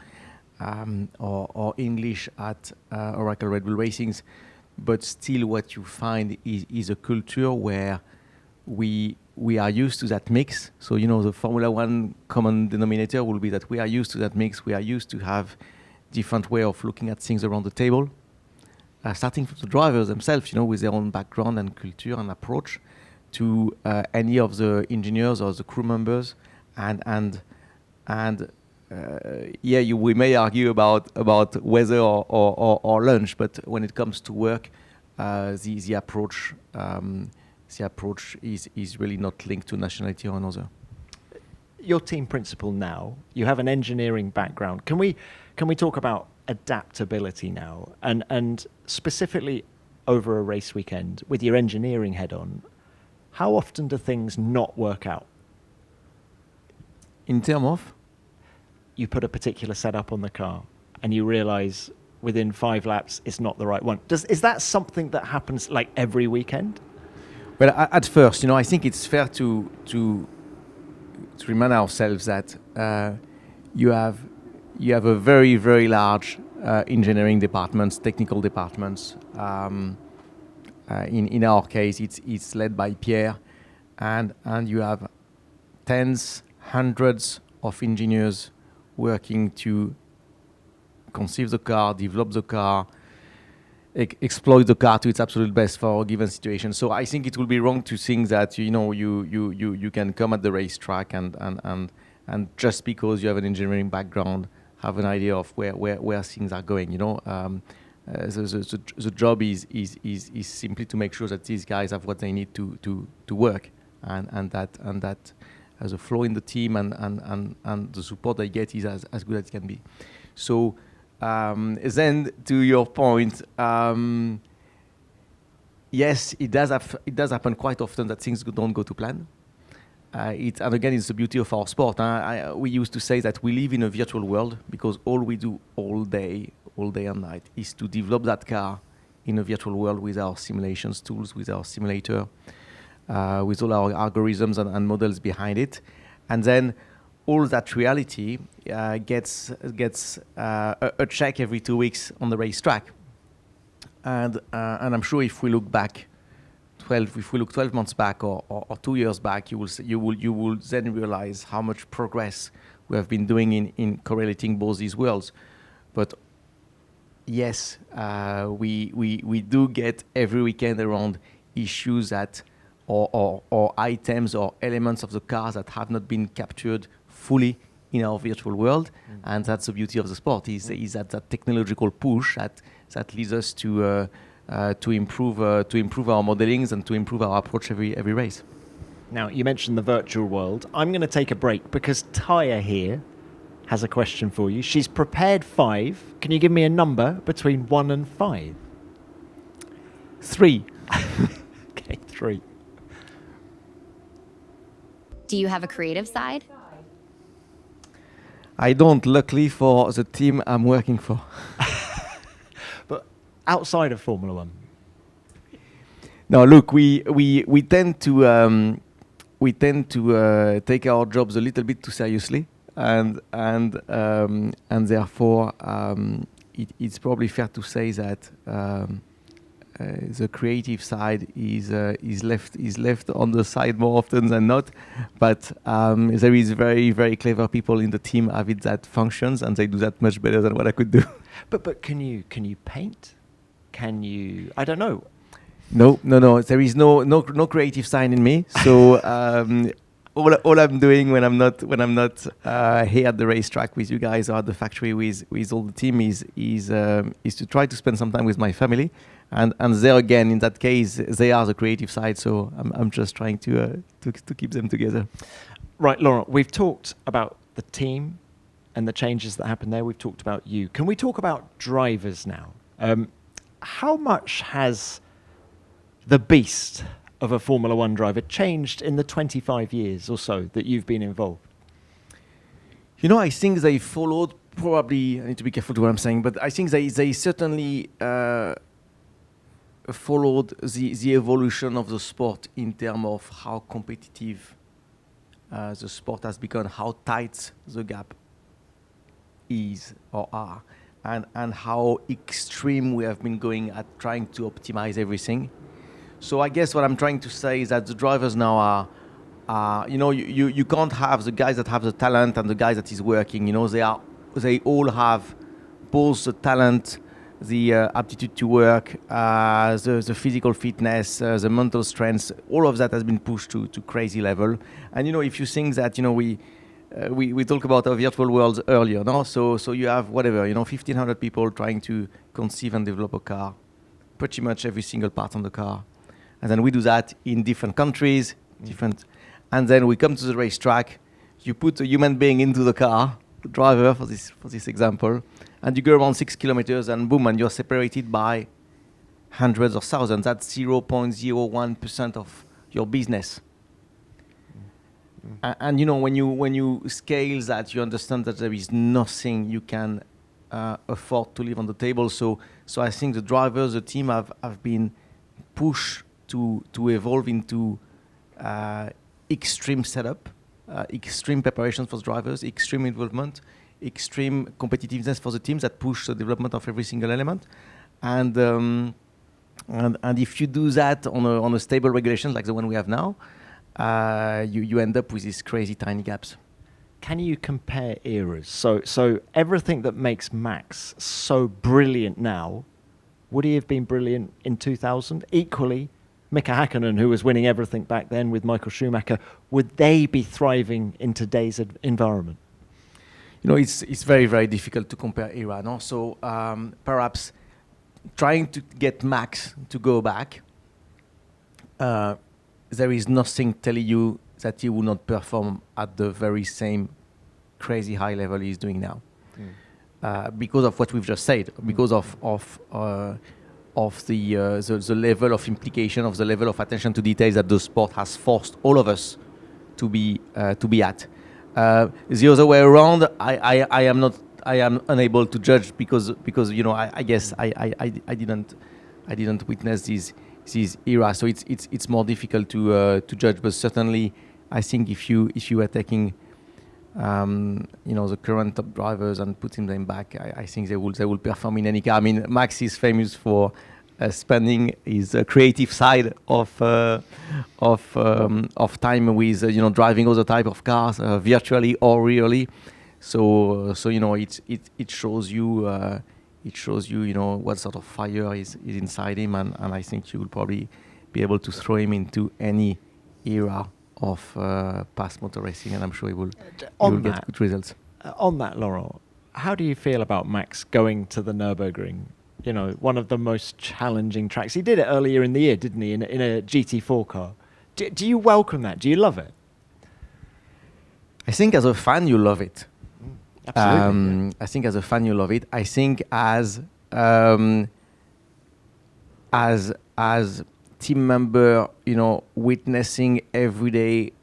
[SPEAKER 8] English at Oracle Red Bull Racings, but still what you find is a culture where we are used to that mix. So the Formula One common denominator will be that we are used to that mix. We are used to have different way of looking at things around the table, starting from the drivers themselves, with their own background and culture and approach, to any of the engineers or the crew members, we may argue about weather or lunch, but when it comes to work, the approach is really not linked to nationality or another.
[SPEAKER 3] Your team principal now, you have an engineering background. Can we talk about adaptability now, and specifically over a race weekend with your engineering head on? How often do things not work out?
[SPEAKER 8] In terms of?
[SPEAKER 3] You put a particular setup on the car and you realize within 5 laps it's not the right one. Is that something that happens like every weekend?
[SPEAKER 8] Well, at first, I think it's fair to remind ourselves that you have a very, very large engineering departments, technical departments. In our case, it's led by Pierre, and you have tens, hundreds of engineers working to conceive the car, develop the car, exploit the car to its absolute best for a given situation. So I think it will be wrong to think that you can come at the racetrack and just because you have an engineering background have an idea of where things are going. The job is simply to make sure that these guys have what they need to work, and that as a flow in the team and the support they get is as good as it can be. So then to your point, yes, it does happen quite often that things don't go to plan. And again, it's the beauty of our sport. We used to say that we live in a virtual world because all we do all day and night is to develop that car in a virtual world with our simulations tools, with our simulator, with all our algorithms and models behind it. And then all that reality gets a check every 2 weeks on the racetrack. And I'm sure if we look 12 months back or 2 years back, you will then realize how much progress we have been doing in correlating both these worlds. But yes, we do get every weekend around issues that or items or elements of the cars that have not been captured fully in our virtual world, and that's the beauty of the sport. Is that technological push that leads us to improve our modelings and to improve our approach every race.
[SPEAKER 3] Now, you mentioned the virtual world. I'm going to take a break because Taya here has a question for you. She's prepared 5. Can you give me a number between 1 and 5?
[SPEAKER 8] 3.
[SPEAKER 3] Okay, 3.
[SPEAKER 5] Do you have a creative side?
[SPEAKER 8] I don't, luckily for the team I'm working for.
[SPEAKER 3] But outside of Formula One?
[SPEAKER 8] No, look, we tend to take our jobs a little bit too seriously. and therefore it's probably fair to say that the creative side is left on the side more often than not. But there is very, very clever people in the team having that functions, and they do that much better than what I could do.
[SPEAKER 3] But can you paint? Can you? I don't know.
[SPEAKER 8] No. There is no creative side in me. So all I'm doing when I'm not here at the racetrack with you guys or at the factory with all the team is to try to spend some time with my family, and there again, in that case, they are the creative side. So I'm just trying to keep them together.
[SPEAKER 3] Right, Laurent. We've talked about the team and the changes that happened there. We've talked about you. Can we talk about drivers now? How much has the beast of a Formula One driver changed in the 25 years or so that you've been involved?
[SPEAKER 8] I think they followed, probably, I need to be careful to what I'm saying, but I think they certainly followed the evolution of the sport in terms of how competitive the sport has become, how tight the gap is or are, and how extreme we have been going at trying to optimize everything. So I guess what I'm trying to say is that the drivers now are you can't have the guys that have the talent and the guys that is working. They all have both the talent, the aptitude to work, the physical fitness, the mental strength. All of that has been pushed to crazy level. And if you think that we talked about our virtual worlds earlier, no? So you have 1,500 people trying to conceive and develop a car, pretty much every single part on the car. And then we do that in different countries, and then we come to the racetrack. You put a human being into the car, the driver for this example, and you go around 6 kilometers, and boom, and you're separated by hundreds or thousands. That's 0.01% of your business. And when you scale that, you understand that there is nothing you can afford to leave on the table. So I think the drivers, the team have been pushed to evolve into extreme setup, extreme preparations for the drivers, extreme involvement, extreme competitiveness for the teams that push the development of every single element. And if you do that on a stable regulation like the one we have now, you end up with these crazy tiny gaps.
[SPEAKER 3] Can you compare eras? So everything that makes Max so brilliant now, would he have been brilliant in 2000? Equally, Mika Häkkinen, who was winning everything back then with Michael Schumacher, would they be thriving in today's environment?
[SPEAKER 8] It's very, very difficult to compare era. No? So perhaps trying to get Max to go back, there is nothing telling you that he will not perform at the very same crazy high level he's doing now. Because of what we've just said, because of the level of implication, of the level of attention to details that the sport has forced all of us to be at. The other way around, I am unable to judge because I guess I didn't witness this era, so it's more difficult to judge. But certainly, I think if you were taking the current top drivers and putting them back, I think they will perform in any car. I mean, Max is famous for spending his creative side of time with driving other type of cars, virtually or really. So it shows you what sort of fire is inside him, and I think you will probably be able to throw him into any era of past motor racing, and I'm sure he will get good results.
[SPEAKER 3] On that, Laurent, how do you feel about Max going to the Nürburgring? One of the most challenging tracks. He did it earlier in the year, didn't he, in a GT4 car? Do you welcome that? Do you love it?
[SPEAKER 8] I think as a fan, you love it.
[SPEAKER 3] Absolutely.
[SPEAKER 8] I think as a fan, you love it. I think as team member, witnessing every day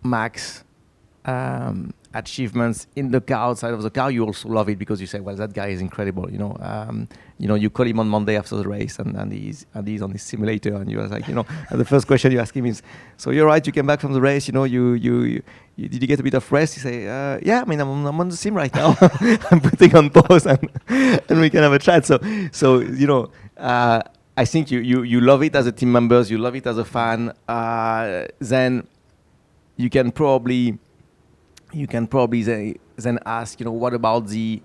[SPEAKER 8] Max achievements in the car, outside of the car, you also love it because you say, well, that guy is incredible. You call him on Monday after the race, and he's on his simulator, and you're like, and the first question you ask him is, so you're right, you came back from the race, you did you get a bit of rest? You say, yeah, I mean, I'm on the sim right now. I'm putting on pause, and we can have a chat. So I think you love it as a team members, you love it as a fan. Then you can probably then ask, what about the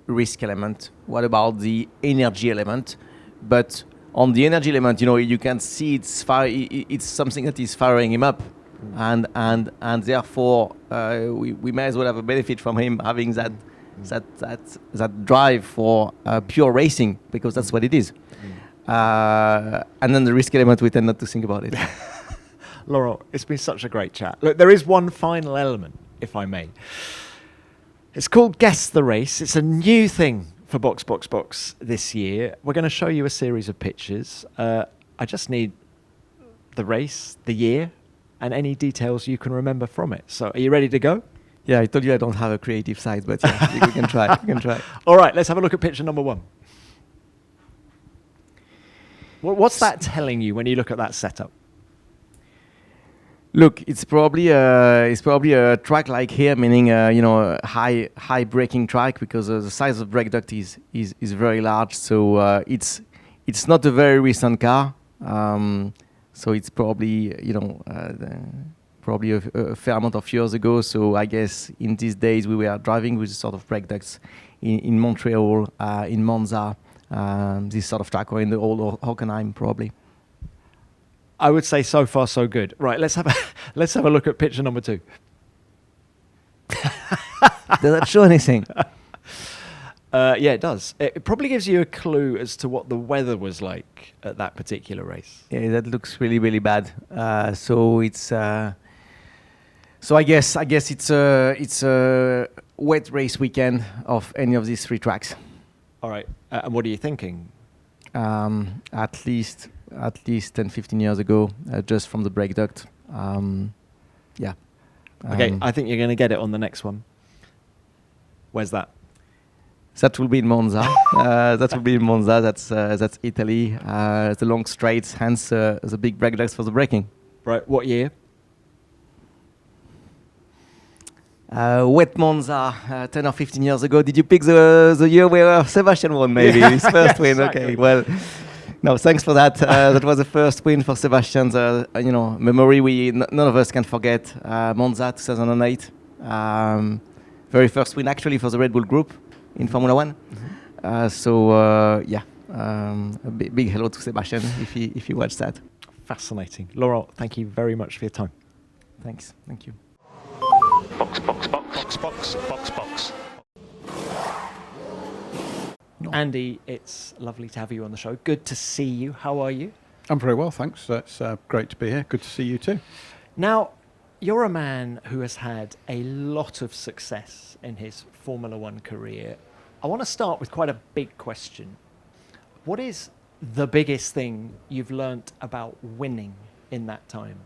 [SPEAKER 8] risk element? What about the energy element? But on the energy element, you can see it's something that is firing him up, and therefore we may as well have a benefit from him having that drive for pure racing, because that's what it is. And then the risk element, we tend not to think about it.
[SPEAKER 3] Laurent, it's been such a great chat. Look, there is one final element, if I may. It's called Guess the Race. It's a new thing for Box this year. We're going to show you a series of pictures. I just need the race, the year, and any details you can remember from it. So are you ready to go?
[SPEAKER 8] Yeah, I told you I don't have a creative side, but yeah, we can try.
[SPEAKER 3] All right, let's have a look at picture number 1. What's that telling you when you look at that setup?
[SPEAKER 8] Look, it's probably a track like here, meaning high braking track, because the size of brake duct is very large. So it's not a very recent car. So it's probably a fair amount of years ago. So I guess in these days we were driving with sort of brake ducts in Montreal, in Monza, this sort of track, or in the old Hockenheim probably.
[SPEAKER 3] I would say so far so good. Right, let's have a look at picture number 2.
[SPEAKER 8] Does that show anything?
[SPEAKER 3] Yeah, it does. It probably gives you a clue as to what the weather was like at that particular race.
[SPEAKER 8] Yeah, that looks really, really bad. So it's so I guess it's a wet race weekend of any of these 3 tracks.
[SPEAKER 3] All right, and what are you thinking?
[SPEAKER 8] At least 10-15 years ago, just from the brake duct. Yeah.
[SPEAKER 3] Okay, I think you're going to get it on the next one. Where's that?
[SPEAKER 8] That will be in Monza. That's Italy. The long straights, hence the big brake ducts for the braking.
[SPEAKER 3] Right, what year?
[SPEAKER 8] Wet Monza, 10 or 15 years ago. Did you pick the year where Sebastian won, maybe? His first win, exactly. Okay, well... No, thanks for that. That was the first win for Sebastian's, memory none of us can forget. Monza 2008. Very first win actually for the Red Bull Group in Formula 1. Mm-hmm. A big hello to Sebastian if you watch that.
[SPEAKER 3] Fascinating. Laurent, thank you very much for your time.
[SPEAKER 8] Thanks. Thank you.
[SPEAKER 2] Box.
[SPEAKER 3] Andy, it's lovely to have you on the show. Good to see you. How are you?
[SPEAKER 9] I'm very well, thanks. It's great to be here. Good to see you too.
[SPEAKER 3] Now, you're a man who has had a lot of success in his Formula One career. I want to start with quite a big question. What is the biggest thing you've learnt about winning in that time?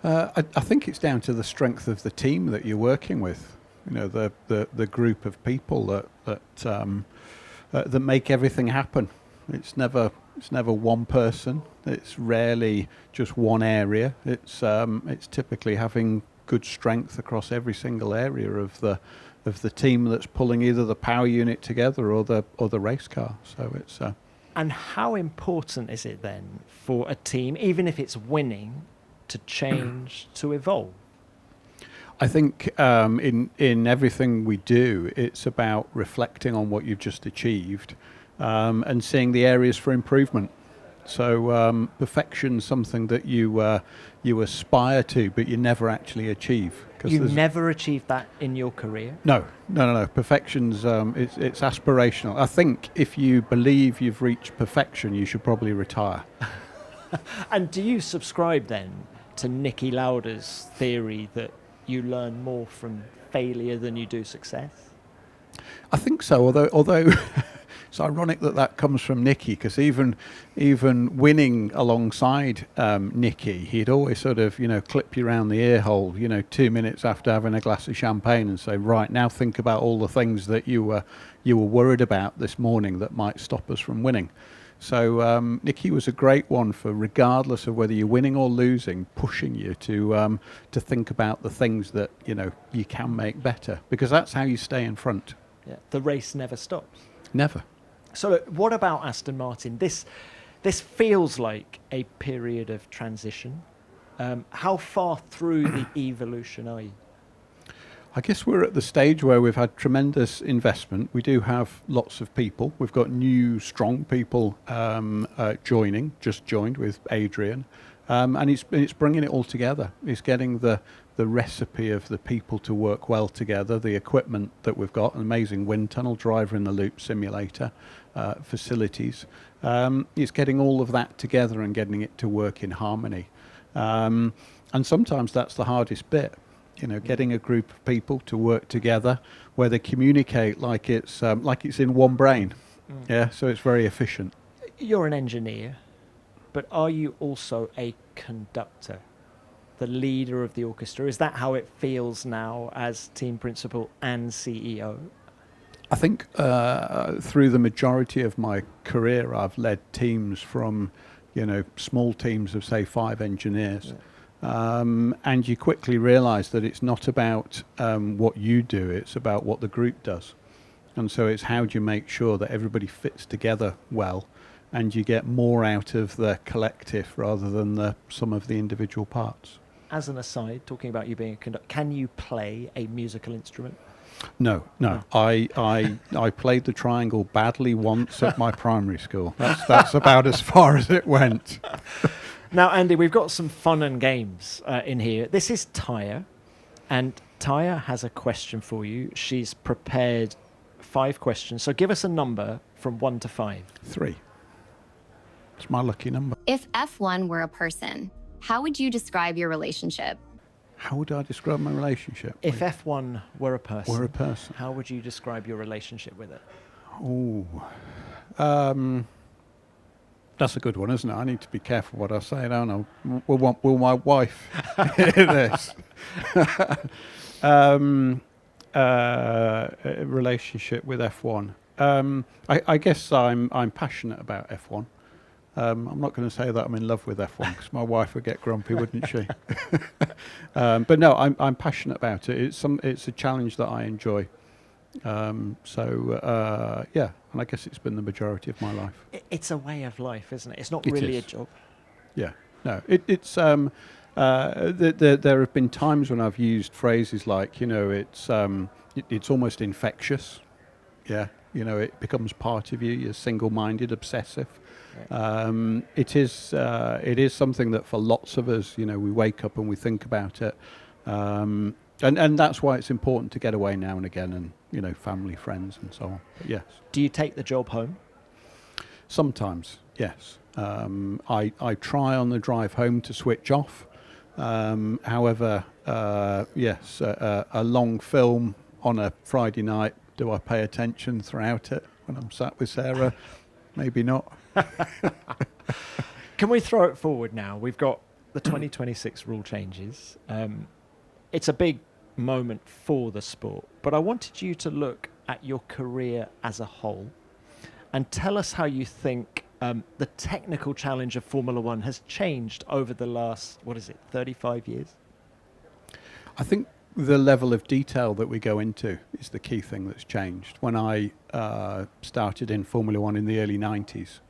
[SPEAKER 9] I think it's down to the strength of the team that you're working with. The group of people that make everything happen. It's never one person. It's rarely just one area. It's typically having good strength across every single area of the team that's pulling either the power unit together or the race car. So it's.
[SPEAKER 3] And how important is it then for a team, even if it's winning, to change, to evolve?
[SPEAKER 9] I think in everything we do, it's about reflecting on what you've just achieved and seeing the areas for improvement. So perfection's something that you aspire to, but you never actually achieve.
[SPEAKER 3] You never achieved that in your career?
[SPEAKER 9] No. Perfection's it's aspirational. I think if you believe you've reached perfection, you should probably retire.
[SPEAKER 3] And do you subscribe then to Niki Lauda's theory that you learn more from failure than you do success?
[SPEAKER 9] I think so, although It's ironic that that comes from Nicky, because even winning alongside Nicky, he'd always sort of, clip you around the ear hole, 2 minutes after having a glass of champagne and say, right, now think about all the things that you were worried about this morning that might stop us from winning. So Nicky was a great one for, regardless of whether you're winning or losing, pushing you to think about the things that, you can make better, because that's how you stay in front.
[SPEAKER 3] Yeah. The race never stops.
[SPEAKER 9] Never.
[SPEAKER 3] So look, what about Aston Martin? This feels like a period of transition. How far through the evolution are you?
[SPEAKER 9] I guess we're at the stage where we've had tremendous investment. We do have lots of people. We've got new, strong people just joined with Adrian. And it's bringing it all together. It's getting the recipe of the people to work well together, the equipment that we've got, an amazing wind tunnel, driver in the loop simulator, facilities. It's getting all of that together and getting it to work in harmony. And sometimes that's the hardest bit, getting a group of people to work together where they communicate like it's in one brain. Yeah, so it's very efficient.
[SPEAKER 3] You're an engineer, but are you also a conductor, the leader of the orchestra? Is that how it feels now as team principal and CEO?
[SPEAKER 9] I think through the majority of my career, I've led teams from, small teams of, say, 5 engineers. Yeah. And you quickly realise that it's not about what you do, it's about what the group does. And so it's how do you make sure that everybody fits together well and you get more out of the collective rather than the sum of the individual parts.
[SPEAKER 3] As an aside, talking about you being a conductor, can you play a musical instrument?
[SPEAKER 9] No. I played the triangle badly once at my primary school. That's about as far as it went.
[SPEAKER 3] Now, Andy, we've got some fun and games in here. This is Taya, and Taya has a question for you. She's prepared 5 questions. So give us a number from 1 to 5.
[SPEAKER 9] 3. It's my lucky number.
[SPEAKER 5] If F1 were a person, how would you describe your relationship?
[SPEAKER 9] How would I describe my relationship?
[SPEAKER 3] If F1 were a person,
[SPEAKER 9] how
[SPEAKER 3] would you describe your relationship with it?
[SPEAKER 9] Oh, that's a good one, isn't it? I need to be careful what I say, don't I? Will my wife hear this? Relationship with F1. I guess I'm passionate about F1. I'm not going to say that I'm in love with F1 because my wife would get grumpy, wouldn't she? But no, I'm passionate about it. It's a challenge that I enjoy. Yeah, and I guess it's been the majority of my life.
[SPEAKER 3] It's a way of life, isn't it? It's not
[SPEAKER 9] It
[SPEAKER 3] really
[SPEAKER 9] is.
[SPEAKER 3] a job.
[SPEAKER 9] Yeah, no, it's there have been times when I've used phrases like, it's almost infectious. Yeah, it becomes part of you. You're single-minded, obsessive. Right. It is something that for lots of us, we wake up and we think about it. And that's why it's important to get away now and again and, family, friends and so on. But yes.
[SPEAKER 3] Do you take the job home?
[SPEAKER 9] Sometimes, yes. I try on the drive home to switch off. However, yes, a long film on a Friday night, do I pay attention throughout it when I'm sat with Sarah? Maybe not.
[SPEAKER 3] Can we throw it forward now? We've got the 2026 rule changes. It's a big moment for the sport, but I wanted you to look at your career as a whole and tell us how you think the technical challenge of Formula One has changed over the last, 35 years?
[SPEAKER 9] I think the level of detail that we go into is the key thing that's changed. When I started in Formula One in the early 90s,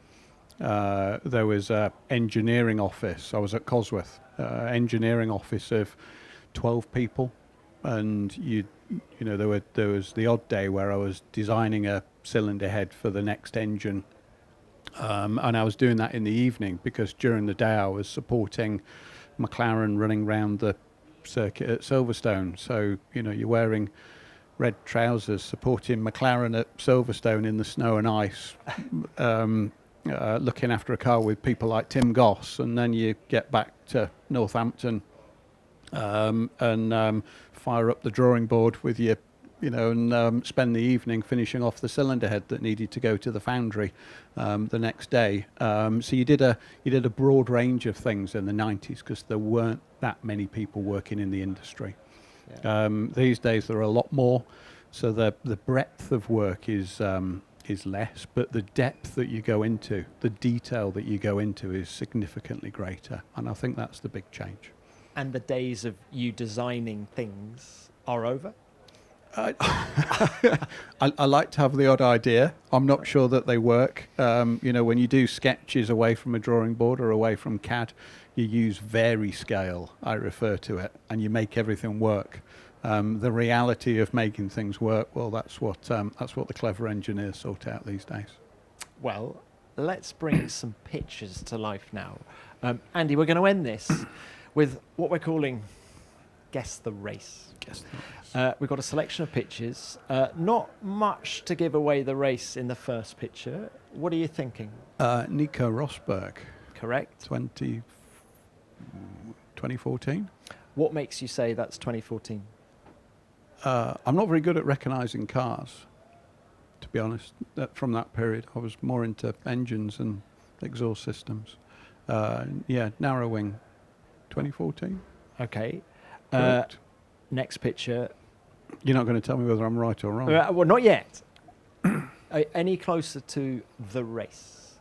[SPEAKER 9] there was an engineering office. I was at Cosworth, engineering office of 12 people, and there was the odd day where I was designing a cylinder head for the next engine, and I was doing that in the evening because during the day I was supporting McLaren running around the circuit at Silverstone. So you're wearing red trousers supporting McLaren at Silverstone in the snow and ice, looking after a car with people like Tim Goss, and then you get back to Northampton and fire up the drawing board with your and spend the evening finishing off the cylinder head that needed to go to the foundry the next day. So you did a broad range of things in the 90s because there weren't that many people working in the industry. Yeah. These days there are a lot more, so the breadth of work is less, but the depth that you go into, the detail that you go into is significantly greater, and I think that's the big change.
[SPEAKER 3] And the days of you designing things are over?
[SPEAKER 9] I like to have the odd idea. I'm not sure that they work. When you do sketches away from a drawing board or away from CAD, you use Vari-scale, I refer to it, and you make everything work. The reality of making things work, well, that's what the clever engineers sort out these days.
[SPEAKER 3] Well, let's bring some pictures to life now. Andy, we're going to end this with what we're calling Guess the Race. We've got a selection of pictures. Not much to give away the race in the first picture. What are you thinking?
[SPEAKER 9] Nico Rosberg.
[SPEAKER 3] Correct.
[SPEAKER 9] 2014.
[SPEAKER 3] What makes you say that's 2014?
[SPEAKER 9] I'm not very good at recognising cars, to be honest. From that period, I was more into engines and exhaust systems. Narrow wing, 2014.
[SPEAKER 3] Okay.
[SPEAKER 9] Correct.
[SPEAKER 3] Next picture.
[SPEAKER 9] You're not going to tell me whether I'm right or wrong.
[SPEAKER 3] Well, not yet. Any closer to the race?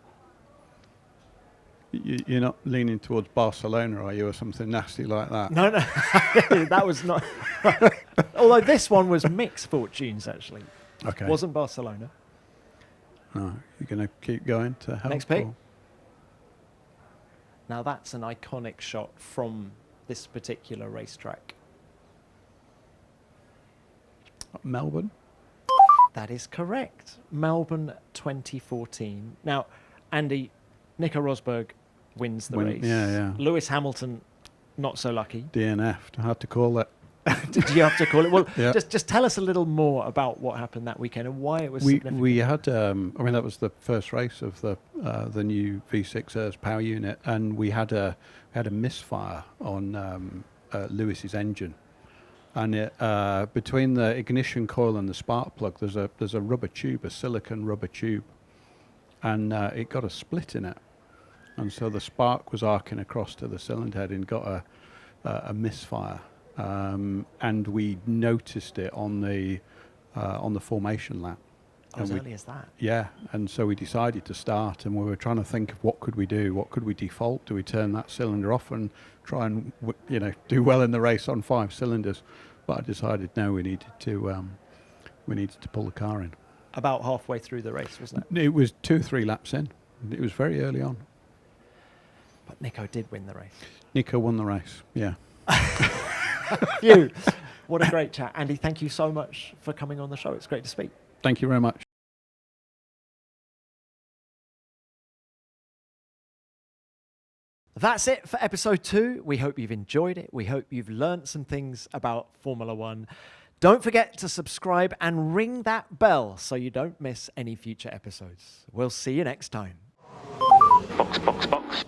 [SPEAKER 9] You're not leaning towards Barcelona, are you, or something nasty like that?
[SPEAKER 3] No. That was not. Although this one was mixed fortunes, actually.
[SPEAKER 9] Okay.
[SPEAKER 3] Wasn't Barcelona.
[SPEAKER 9] No, you're going to keep going to help.
[SPEAKER 3] Next pick. Now that's an iconic shot from this particular racetrack.
[SPEAKER 9] Melbourne.
[SPEAKER 3] That is correct. Melbourne 2014. Now, Andy, Nico Rosberg wins the race.
[SPEAKER 9] Yeah.
[SPEAKER 3] Lewis Hamilton, not so lucky.
[SPEAKER 9] DNF'd. I had to call it.
[SPEAKER 3] Did you have to call it? Well,
[SPEAKER 9] yeah.
[SPEAKER 3] just tell us a little more about what happened that weekend and why it was significant.
[SPEAKER 9] We had, that was the first race of the new V6 ERS power unit, and we had a misfire on Lewis's engine, and it, between the ignition coil and the spark plug, there's a rubber tube, a silicon rubber tube, and it got a split in it, and so the spark was arcing across to the cylinder head and got a misfire. And we noticed it on the formation lap.
[SPEAKER 3] As early as that?
[SPEAKER 9] Yeah, and so we decided to start, and we were trying to think of what could we do, what could we default? Do we turn that cylinder off and try and do well in the race on 5 cylinders? But I decided no, we needed to pull the car in.
[SPEAKER 3] About halfway through the race, wasn't it?
[SPEAKER 9] It was 2-3 laps in. It was very early on.
[SPEAKER 3] But Nico did win the race.
[SPEAKER 9] Nico won the race. Yeah.
[SPEAKER 3] Phew. What a great chat. Andy, thank you so much for coming on the show. It's great to speak.
[SPEAKER 9] Thank you very much.
[SPEAKER 3] That's it for episode 2. We hope you've enjoyed it. We hope you've learnt some things about Formula One. Don't forget to subscribe and ring that bell so you don't miss any future episodes. We'll see you next time.
[SPEAKER 2] Box.